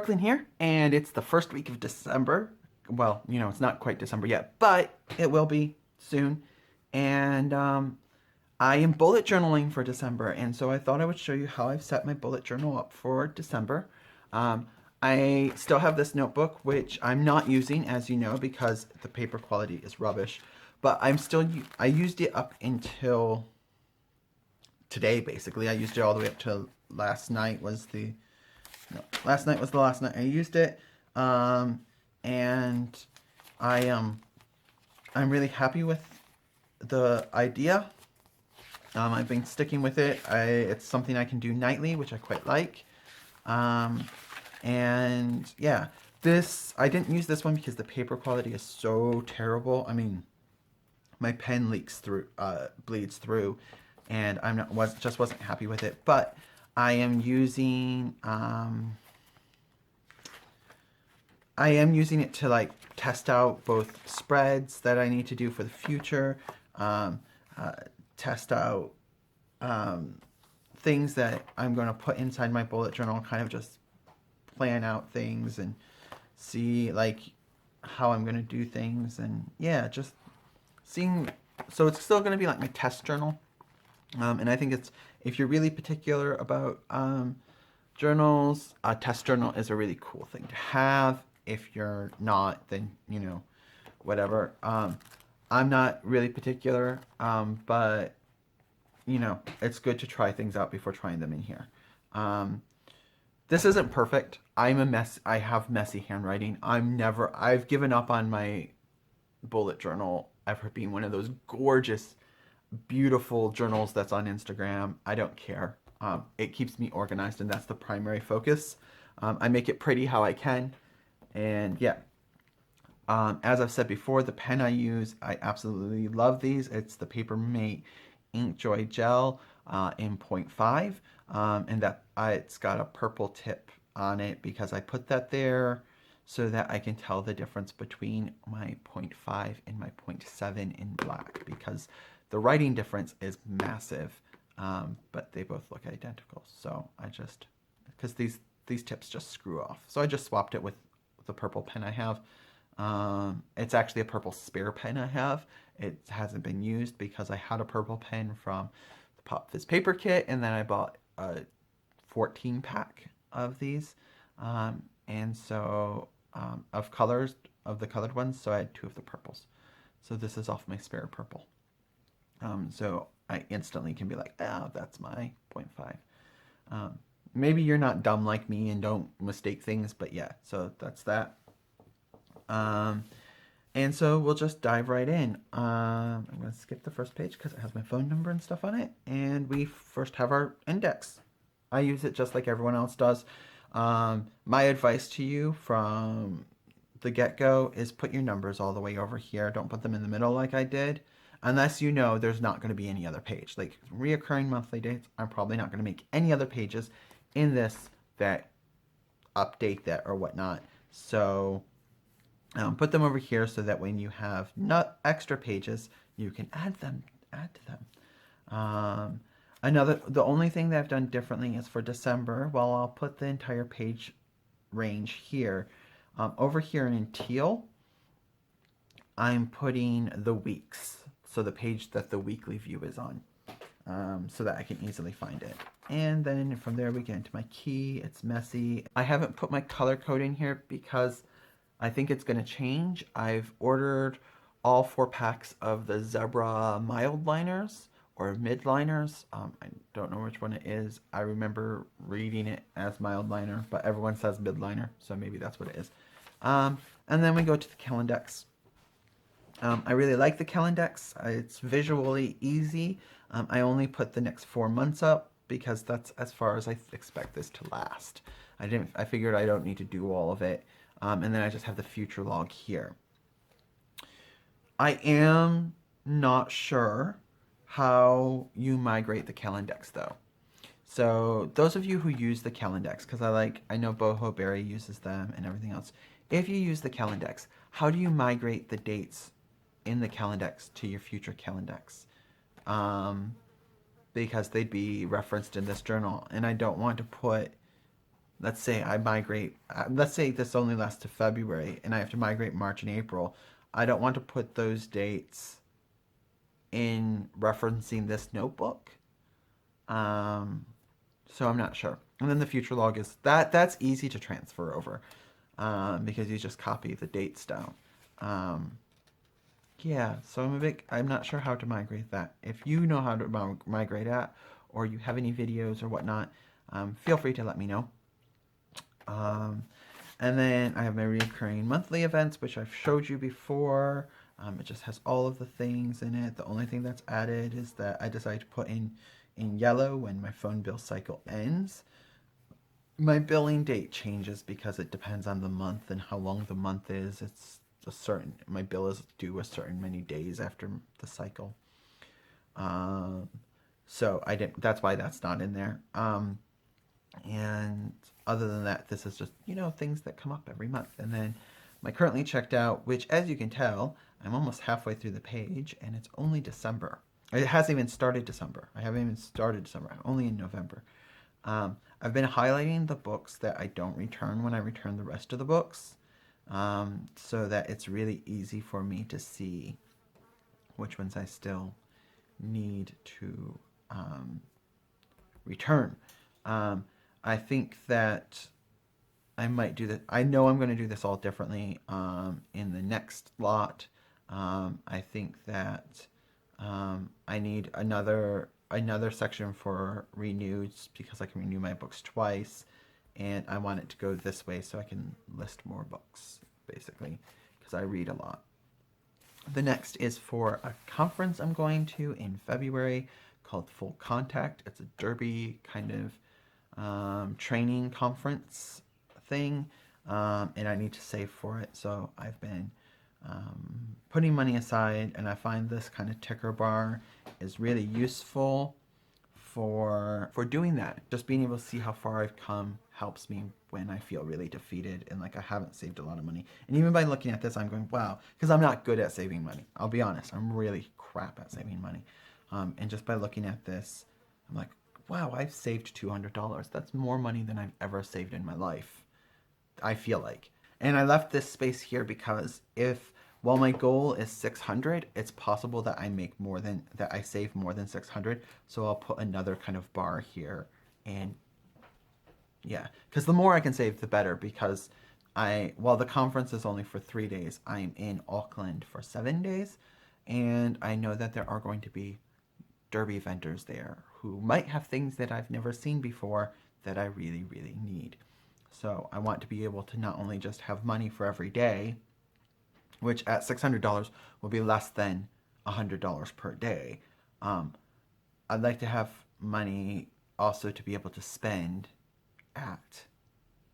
Brooklyn here, and it's the first week of December. Well, it's not quite December yet, but it will be soon. And I am bullet journaling for December, and so I thought I would show you how I've set my bullet journal up for December. Um, I still have this notebook, which I'm not using, as you know, because the paper quality is rubbish. But I used it up until today, basically. I used it all the way up to last night last night was the last night I used it. And I'm really happy with the idea. I've been sticking with it. It's something I can do nightly, which I quite like. And yeah, I didn't use this one because the paper quality is so terrible. I mean, my pen bleeds through, and just wasn't happy with it. But I am using it to like test out both spreads that I need to do for the future, test out things that I'm going to put inside my bullet journal, kind of just plan out things and see like how I'm going to do things, and yeah, just seeing. So it's still going to be like my test journal, and I think if you're really particular about journals, a test journal is a really cool thing to have. If you're not, then whatever. I'm not really particular, but it's good to try things out before trying them in here. This isn't perfect. I'm a mess. I have messy handwriting. I've given up on my bullet journal ever being one of those gorgeous, beautiful journals that's on Instagram. I don't care. It keeps me organized, and that's the primary focus. I make it pretty how I can. And yeah, as I've said before, the pen I use, I absolutely love these. It's the Papermate Inkjoy Gel in 0.5, and it's got a purple tip on it because I put that there so that I can tell the difference between my 0.5 and my 0.7 in black, because the writing difference is massive, but they both look identical. So because these tips just screw off, so I just swapped it with the purple pen I have. It's actually a purple spare pen I have. It hasn't been used because I had a purple pen from the Pop Fizz paper kit, and then I bought a 14 pack of these, and so of the colored ones, so I had 2 of the purples. So this is off my spare purple. So I instantly can be like, oh, that's my 0.5. Maybe you're not dumb like me and don't mistake things, but yeah, so that's that. And so we'll just dive right in. I'm going to skip the first page because it has my phone number and stuff on it. And we first have our index. I use it just like everyone else does. My advice to you from the get-go is put your numbers all the way over here. Don't put them in the middle like I did. Unless there's not going to be any other page. Like reoccurring monthly dates, I'm probably not going to make any other pages in this that update that or whatnot. So put them over here so that when you have not extra pages, you can add to them. The only thing that I've done differently is for December. Well, I'll put the entire page range here. Over here in teal, I'm putting the weeks. So the page that the weekly view is on, so that I can easily find it. And then from there we get into my key. It's messy. I haven't put my color code in here because I think it's going to change. I've ordered all 4 packs of the Zebra mild liners or mid liners. I don't know which one it is. I remember reading it as mild liner, but everyone says mid liner, so maybe that's what it is. And then we go to the Calendex. I really like the Calendex. It's visually easy. I only put the next 4 months up because that's as far as I expect this to last. I figured I don't need to do all of it. And then I just have the future log here. I am not sure how you migrate the Calendex though. So those of you who use the Calendex, because I know Boho Berry uses them and everything else. If you use the Calendex, how do you migrate the dates in the Calendex to your future Calendex? Because they'd be referenced in this journal, and I don't want to put let's say I migrate, let's say this only lasts to February and I have to migrate March and April. I don't want to put those dates in referencing this notebook. So I'm not sure. And then the future log is that's easy to transfer over because you just copy the dates down. Yeah, so I'm not sure how to migrate that. If you know how to migrate that, or you have any videos or whatnot, feel free to let me know. And then I have my recurring monthly events, which I've showed you before. It just has all of the things in it. The only thing that's added is that I decided to put in yellow when my phone bill cycle ends. My billing date changes because it depends on the month and how long the month is. It's my bill is due a certain many days after the cycle. So that's why that's not in there. And other than that, this is just, things that come up every month. And then my currently checked out, which as you can tell, I'm almost halfway through the page and it's only December. It hasn't even started December. I haven't even started December. I'm only in November. I've been highlighting the books that I don't return when I return the rest of the books, so that it's really easy for me to see which ones I still need to return. I think that I might do that. I know I'm going to do this all differently in the next lot. I think that I need another section for renews because I can renew my books twice, and I want it to go this way so I can list more books, basically, because I read a lot. The next is for a conference I'm going to in February called Full Contact. It's a derby kind of training conference thing, and I need to save for it, so I've been putting money aside, and I find this kind of ticker bar is really useful for doing that. Just being able to see how far I've come helps me when I feel really defeated and like I haven't saved a lot of money. And even by looking at this, I'm going, wow, because I'm not good at saving money. I'll be honest, I'm really crap at saving money. And just by looking at this, I'm like, wow, I've saved $200. That's more money than I've ever saved in my life, I feel like. And I left this space here because while my goal is 600, it's possible that I save more than 600. So I'll put another kind of bar here, and yeah, because the more I can save, the better. Because while the conference is only for 3 days, I'm in Auckland for 7 days, and I know that there are going to be derby vendors there who might have things that I've never seen before that I really, really need. So I want to be able to not only just have money for every day, which at $600 will be less than $100 per day. I'd like to have money also to be able to spend at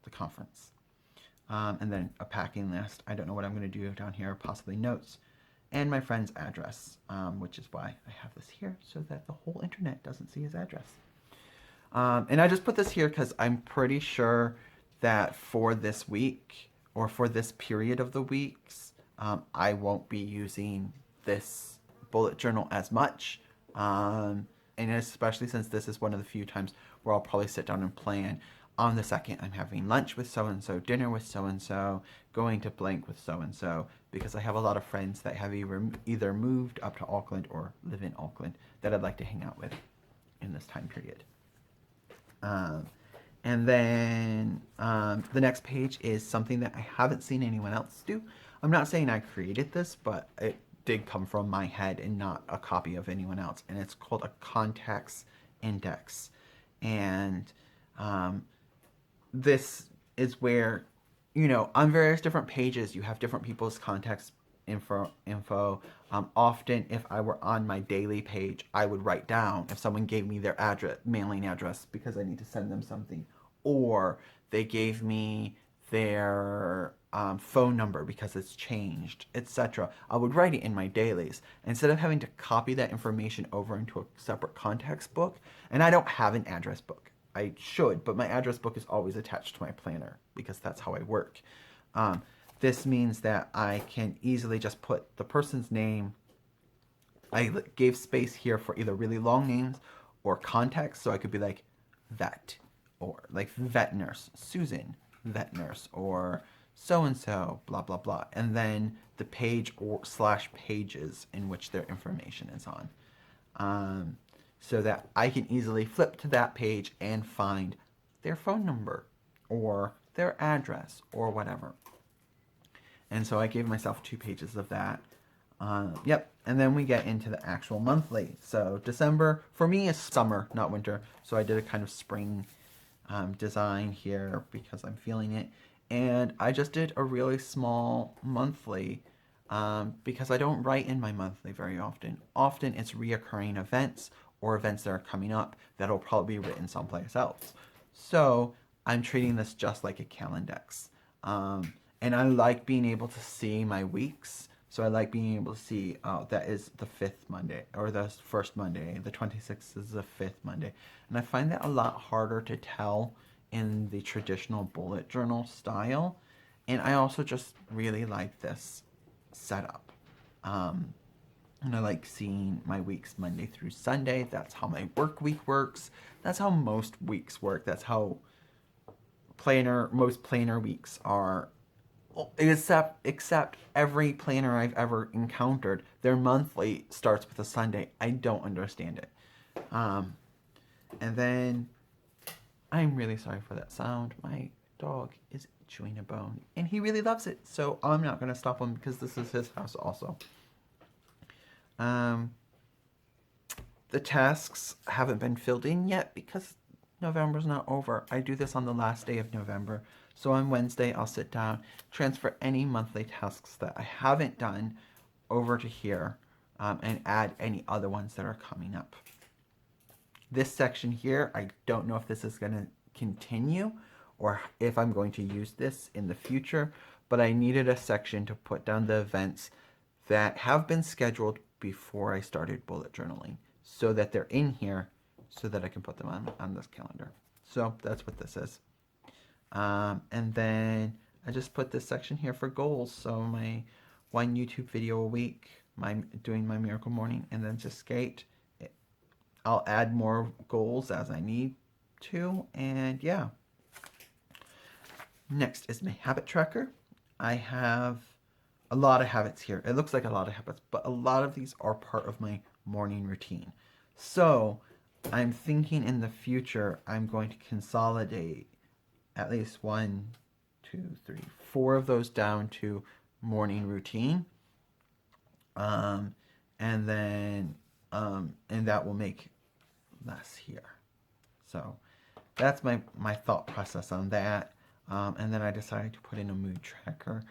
the conference. And then a packing list. I don't know what I'm going to do down here, possibly notes. And my friend's address, which is why I have this here, so that the whole internet doesn't see his address. And I just put this here because I'm pretty sure that for this week, or for this period of the weeks, I won't be using this bullet journal as much. And especially since this is one of the few times where I'll probably sit down and plan. On the 2nd, I'm having lunch with so-and-so, dinner with so-and-so, going to blank with so-and-so, because I have a lot of friends that have either moved up to Auckland or live in Auckland that I'd like to hang out with in this time period. And then the next page is something that I haven't seen anyone else do. I'm not saying I created this, but it did come from my head and not a copy of anyone else. And it's called a contacts index. And this is where, on various different pages, you have different people's contacts info. Often, if I were on my daily page, I would write down if someone gave me their mailing address because I need to send them something, or they gave me their phone number because it's changed, etc. I would write it in my dailies instead of having to copy that information over into a separate contacts book. And I don't have an address book. I should, but my address book is always attached to my planner because that's how I work. This means that I can easily just put the person's name. I gave space here for either really long names or context, so I could be like, vet, or like vet nurse, Susan, vet nurse, or so and so, blah blah blah, and then the page or slash pages in which their information is on, so that I can easily flip to that page and find their phone number or their address or whatever. And so I gave myself 2 pages of that. Yep, and then we get into the actual monthly. So December, for me, is summer, not winter. So I did a kind of spring design here because I'm feeling it. And I just did a really small monthly because I don't write in my monthly very often. Often it's reoccurring events or events that are coming up that'll probably be written someplace else. So I'm treating this just like a Calendex. And I like being able to see my weeks. So I like being able to see, oh, that is the 5th Monday, or the 1st Monday, the 26th is the 5th Monday. And I find that a lot harder to tell in the traditional bullet journal style. And I also just really like this setup. And I like seeing my weeks Monday through Sunday. That's how my work week works. That's how most weeks work. That's how most planner weeks are. Except every planner I've ever encountered, their monthly starts with a Sunday. I don't understand it. And then I'm really sorry for that sound. My dog is chewing a bone, and he really loves it. So I'm not going to stop him because this is his house also. The tasks haven't been filled in yet because November's not over. I do this on the last day of November. So on Wednesday, I'll sit down, transfer any monthly tasks that I haven't done over to here, and add any other ones that are coming up. This section here, I don't know if this is going to continue or if I'm going to use this in the future, but I needed a section to put down the events that have been scheduled before I started bullet journaling so that they're in here so that I can put them on this calendar. So that's what this is. And then I just put this section here for goals. So my 1 YouTube video a week, doing my miracle morning, and then just skate. I'll add more goals as I need to, and yeah. Next is my habit tracker. I have a lot of habits here. It looks like a lot of habits, but a lot of these are part of my morning routine. So I'm thinking in the future, I'm going to consolidate at least 1, 2, 3, 4 of those down to morning routine. And then, and that will make less here. So that's my thought process on that. And then I decided to put in a mood tracker.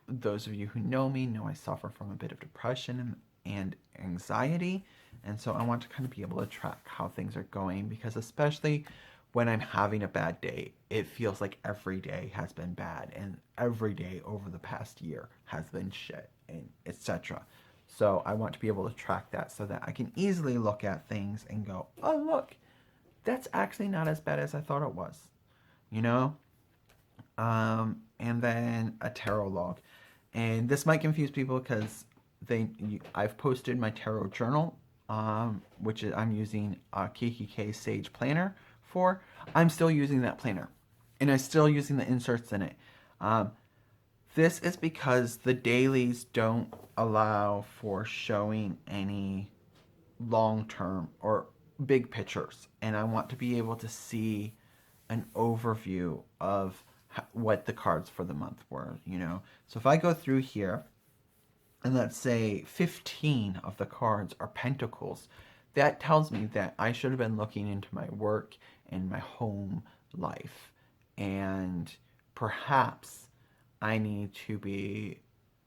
Those of you who know me know I suffer from a bit of depression and anxiety. And so I want to kind of be able to track how things are going, because especially when I'm having a bad day, it feels like every day has been bad, and every day over the past year has been shit, and etc. So I want to be able to track that so that I can easily look at things and go, oh, look, that's actually not as bad as I thought it was, you know? And then a tarot log. And this might confuse people because I've posted my tarot journal, which is, I'm using KKK Sage Planner for. I'm still using that planner, and I'm still using the inserts in it. This is because the dailies don't allow for showing any long-term or big pictures, and I want to be able to see an overview of what the cards for the month were, you know. So if I go through here, and let's say 15 of the cards are pentacles, that tells me that I should have been looking into my work and my home life, and perhaps I need to be,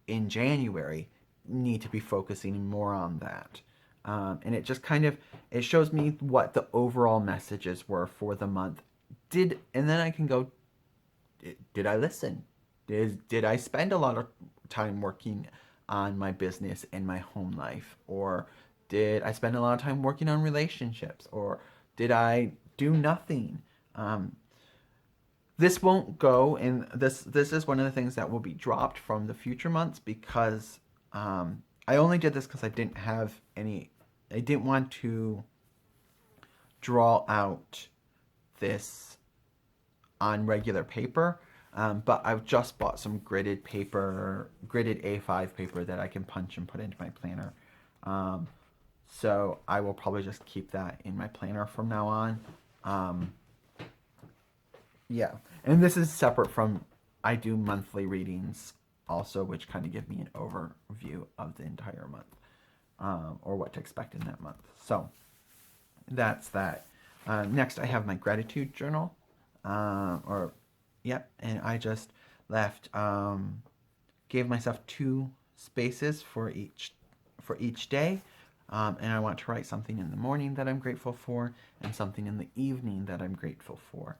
in January, need to be focusing more on that. And it just kind of, it shows me what the overall messages were for the month. And then I can go, did I listen? Did I spend a lot of time working on my business and my home life? Or did I spend a lot of time working on relationships? Or did I do nothing? This won't go, and this is one of the things that will be dropped from the future months, because I only did this because I didn't want to draw out this on regular paper, but I've just bought some gridded paper, gridded A5 paper that I can punch and put into my planner. So I will probably just keep that in my planner from now on. Yeah, and this is separate from, I do monthly readings also, which kind of give me an overview of the entire month, or what to expect in that month. So that's that. Next, I have my gratitude journal, and I just left, gave myself 2 spaces for each day. And I want to write something in the morning that I'm grateful for, and something in the evening that I'm grateful for.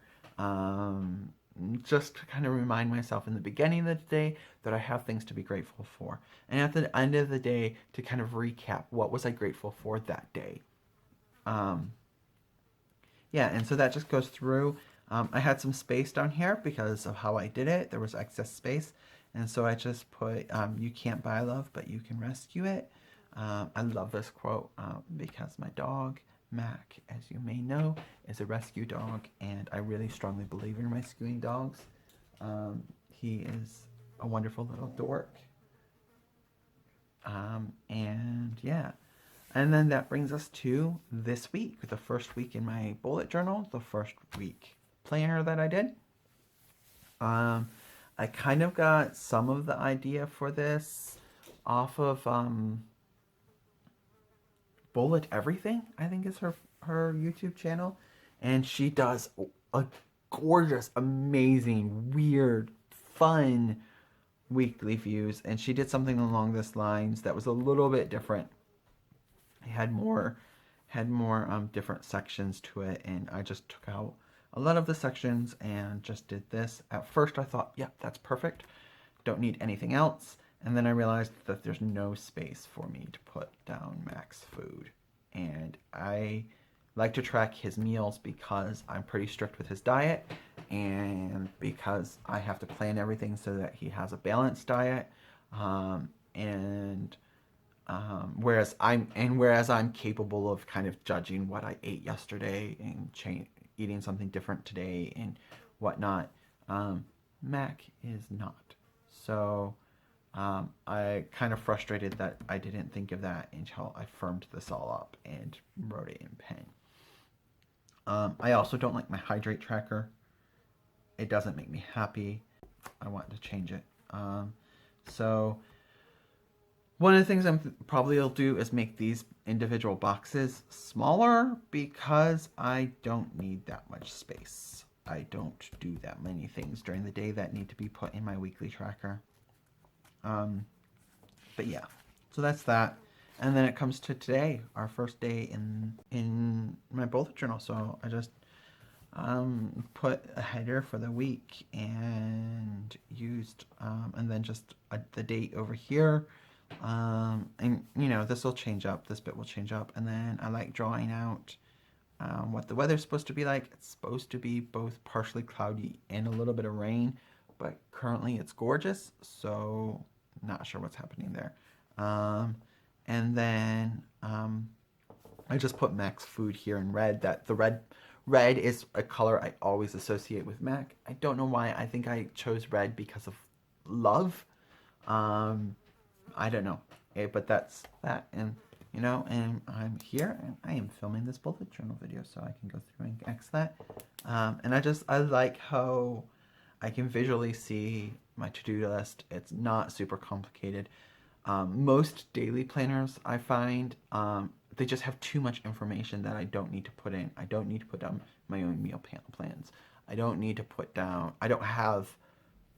Just to kind of remind myself in the beginning of the day that I have things to be grateful for. And at the end of the day, to kind of recap, what was I grateful for that day? And so that just goes through. I had some space down here because of how I did it. There was excess space. And so I just put, you can't buy love, but you can rescue it. I love this quote because my dog, Mac, as you may know, is a rescue dog, and I really strongly believe in rescuing dogs. He is a wonderful little dork. And then that brings us to this week, the first week in my bullet journal, the first week planner that I did. I kind of got some of the idea for this off of Bullet Everything, I think is her YouTube channel, and she does a gorgeous, amazing, weird, fun weekly views, and she did something along this lines that was a little bit different. It had more different sections to it, and I just took out a lot of the sections and just did this. At first I thought, yeah, that's perfect, don't need anything else. And then I realized that there's no space for me to put down Mac's food. And I like to track his meals because I'm pretty strict with his diet, and because I have to plan everything so that he has a balanced diet. Whereas I'm capable of kind of judging what I ate yesterday and eating something different today and whatnot, Mac is not. So I kind of frustrated that I didn't think of that until I firmed this all up and wrote it in pen. I also don't like my hydrate tracker. It doesn't make me happy. I want to change it. So one of the things I'm probably will do is make these individual boxes smaller because I don't need that much space. I don't do that many things during the day that need to be put in my weekly tracker. But yeah, so that's that. And then it comes to today, our first day in my bullet journal. So I just put a header for the week and used, and then just the date over here. And this will change up, this bit will change up. And then I like drawing out what the weather's supposed to be like. It's supposed to be both partially cloudy and a little bit of rain, but currently it's gorgeous, so not sure what's happening there. And then I just put Mac's food here in red. That the red is a color I always associate with Mac. I don't know why. I think I chose red because of love. I don't know, but that's that. And and I'm here and I am filming this bullet journal video, so I can go through and X that. And I like how I can visually see my to-do list. It's not super complicated. Most daily planners, I find, they just have too much information that I don't need to put in. I don't need to put down my own meal plans. I don't have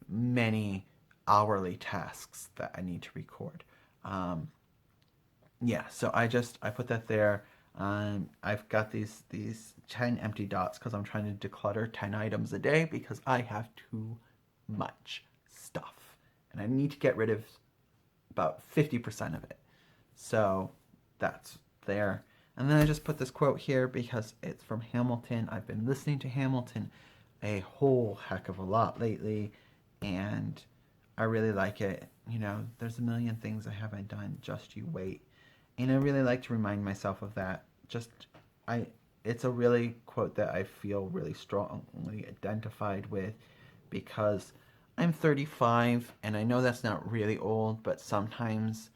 many hourly tasks that I need to record. So I put that there. I've got these 10 empty dots because I'm trying to declutter 10 items a day because I have too much stuff and I need to get rid of about 50% of it. So that's there. And then I just put this quote here because it's from Hamilton. I've been listening to Hamilton a whole heck of a lot lately, and I really like it. There's a million things I haven't done, just you wait. And I really like to remind myself of that. it's a really quote that I feel really strongly identified with because I'm 35 and I know that's not really old, but sometimes,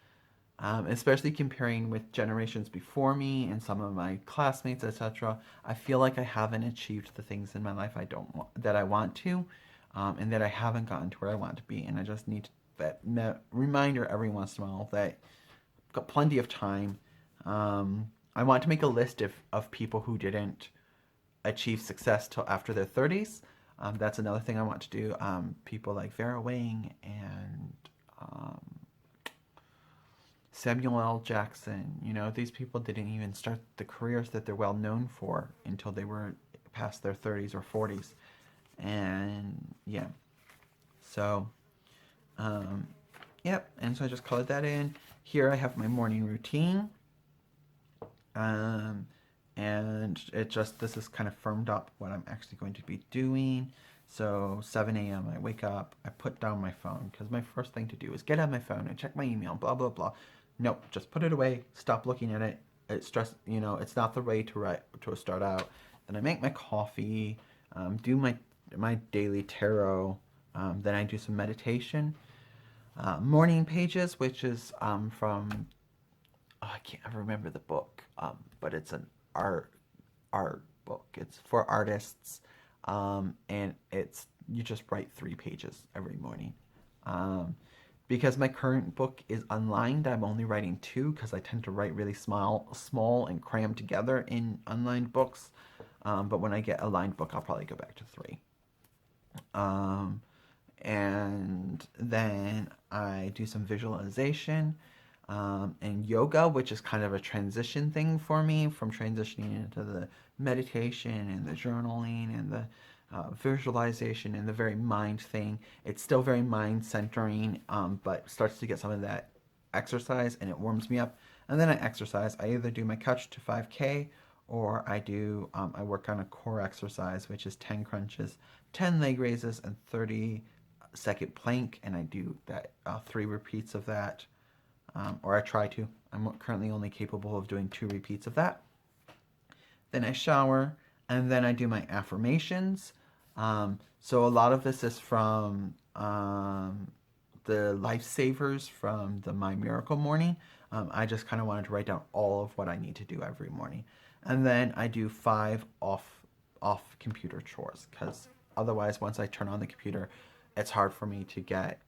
especially comparing with generations before me and some of my classmates, etc., I feel like I haven't achieved the things in my life that I want to, and that I haven't gotten to where I want to be, and I just need that reminder every once in a while that I've got plenty of time. I want to make a list of people who didn't achieve success till after their 30s. That's another thing I want to do. People like Vera Wang and um, Samuel L. Jackson. You know, these people didn't even start the careers that they're well known for until they were past their 30s or 40s. And yeah, so yep. And so I just colored that in. Here I have my morning routine. Um, and this is kind of firmed up what I'm actually going to be doing. So 7 a.m. I wake up, I put down my phone because my first thing to do is get out my phone and check my email, blah, blah, blah. Nope, just put it away, stop looking at it. It's just, it's not the way to start out. Then I make my coffee, do my daily tarot, then I do some meditation. Morning pages, which is from I can't ever remember the book, but it's an art book. It's for artists, and you just write 3 pages every morning. Because my current book is unlined, I'm only writing 2 because I tend to write really small and cram together in unlined books. But when I get a lined book, I'll probably go back to 3. And then I do some visualization and yoga, which is kind of a transition thing for me from transitioning into the meditation and the journaling and the visualization and the very mind thing. It's still very mind centering, but starts to get some of that exercise and it warms me up. And then I exercise. I either do my couch to 5K or I work on a core exercise, which is 10 crunches, 10 leg raises, and 30-second plank. And I do that 3 repeats of that. Or I try to. I'm currently only capable of doing 2 repeats of that. Then I shower, and then I do my affirmations. So a lot of this is from the Lifesavers from the My Miracle Morning. I just kind of wanted to write down all of what I need to do every morning. And then I do 5 off computer chores, because otherwise once I turn on the computer, it's hard for me to get...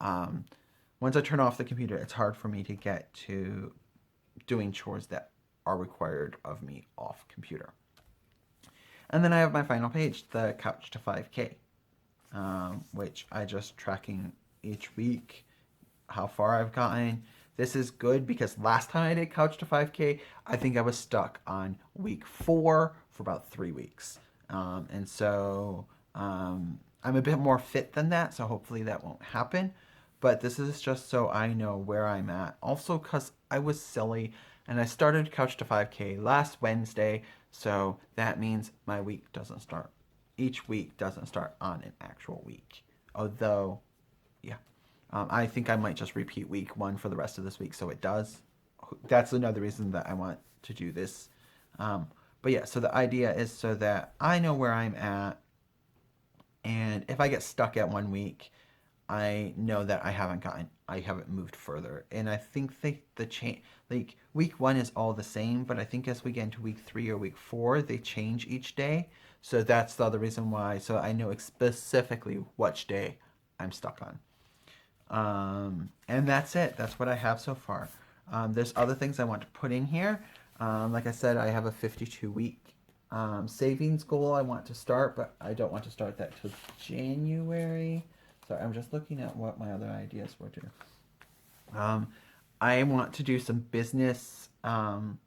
once I turn off the computer, it's hard for me to get to doing chores that are required of me off computer. And then I have my final page, the Couch to 5K, which I just tracking each week how far I've gotten. This is good because last time I did Couch to 5K, I think I was stuck on week 4 for about 3 weeks. And so I'm a bit more fit than that, so hopefully that won't happen. But this is just so I know where I'm at. Also because I was silly and I started Couch to 5K last Wednesday, so that means my week doesn't start. Each week doesn't start on an actual week. Although, yeah. I think I might just repeat week 1 for the rest of this week, so it does. That's another reason that I want to do this. But yeah, so the idea is so that I know where I'm at, and if I get stuck at 1 week, I know that I haven't moved further. And I think the change, like week 1 is all the same, but I think as we get into week 3 or week 4, they change each day. So that's the other reason why. So I know specifically which day I'm stuck on. And that's it. That's what I have so far. There's other things I want to put in here. Like I said, I have a 52-week savings goal I want to start, but I don't want to start that till January. Sorry, I'm just looking at what my other ideas were too. I want to do some business, some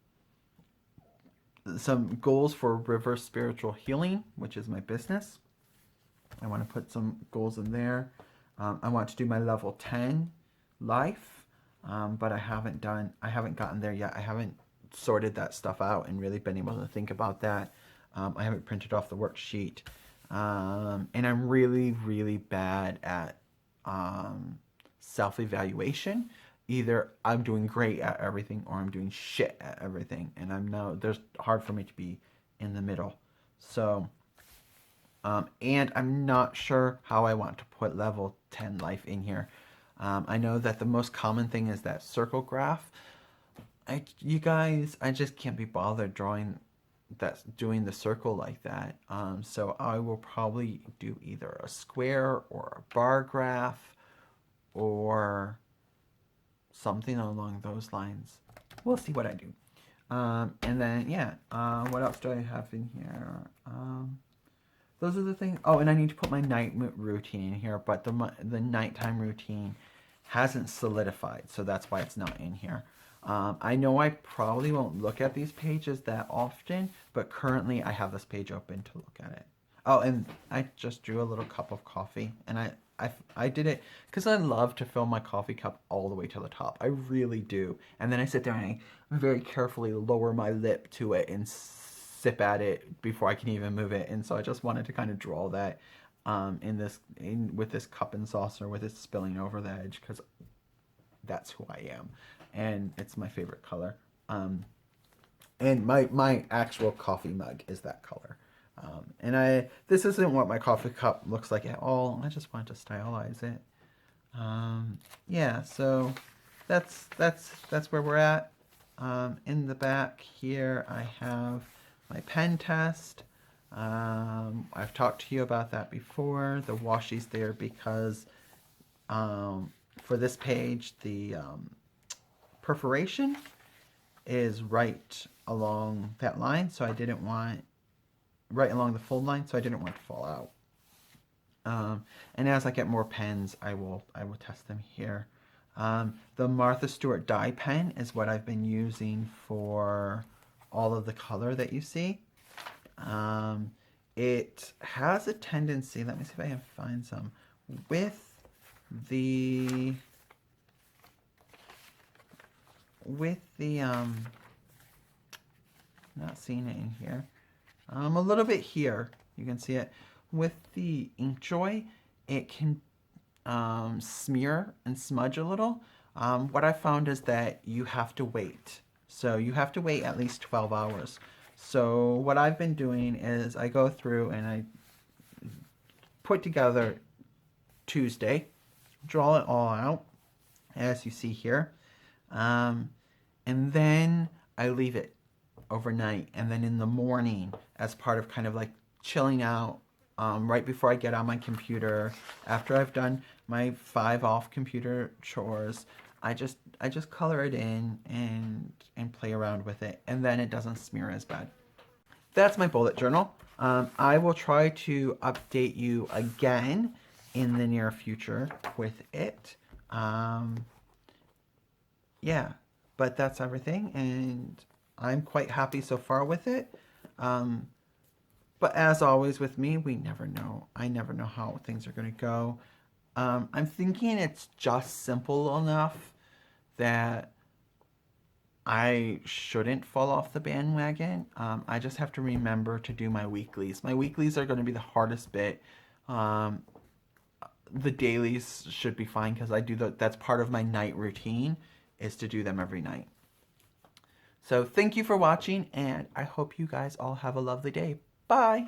goals for River Spiritual Healing, which is my business. I want to put some goals in there. I want to do my level 10 life, but I haven't gotten there yet. I haven't sorted that stuff out and really been able to think about that. I haven't printed off the worksheet. And I'm really, really bad at self-evaluation. either I'm doing great at everything or I'm doing shit at everything, and there's hard for me to be in the middle. So, and I'm not sure how I want to put level 10 life in here. I know that the most common thing is that circle graph. You guys, I just can't be bothered doing the circle like that. So I will probably do either a square or a bar graph or something along those lines. We'll see what I do. And then, yeah, what else do I have in here? Those are the things. Oh, and I need to put my night routine in here, but the nighttime routine hasn't solidified, so that's why it's not in here. I know I probably won't look at these pages that often, but currently I have this page open to look at it. Oh, and I just drew a little cup of coffee, and I did it because I love to fill my coffee cup all the way to the top. I really do. And then I sit there and I very carefully lower my lip to it and sip at it before I can even move it. And so I just wanted to kind of draw that with this cup and saucer with it spilling over the edge because that's who I am. And it's my favorite color. And my actual coffee mug is that color. And this isn't what my coffee cup looks like at all. I just wanted to stylize it. Yeah, so that's where we're at. In the back here, I have my pen test. I've talked to you about that before. The washi's there because for this page, the perforation is right along that line, so I didn't want right along the fold line, so I didn't want it to fall out. And as I get more pens, I will test them here. The Martha Stewart dye pen is what I've been using for all of the color that you see. It has a tendency, let me see if I can find some, with the not seeing it in here. A little bit here, you can see it. With the Inkjoy, it can smear and smudge a little. What I found is that you have to wait. So you have to wait at least 12 hours. So what I've been doing is I go through and I put together Tuesday, draw it all out, as you see here. And then I leave it overnight, and then in the morning as part of kind of like chilling out, right before I get on my computer, after I've done my 5 off computer chores, I just color it in and play around with it, and then it doesn't smear as bad. That's my bullet journal. I will try to update you again in the near future with it. Yeah, but that's everything, and I'm quite happy so far with it. But as always with me, we never know. I never know how things are going to go. I'm thinking it's just simple enough that I shouldn't fall off the bandwagon. I just have to remember to do my weeklies. My weeklies are going to be the hardest bit. The dailies should be fine because that's part of my night routine, is to do them every night. So thank you for watching, and I hope you guys all have a lovely day. Bye!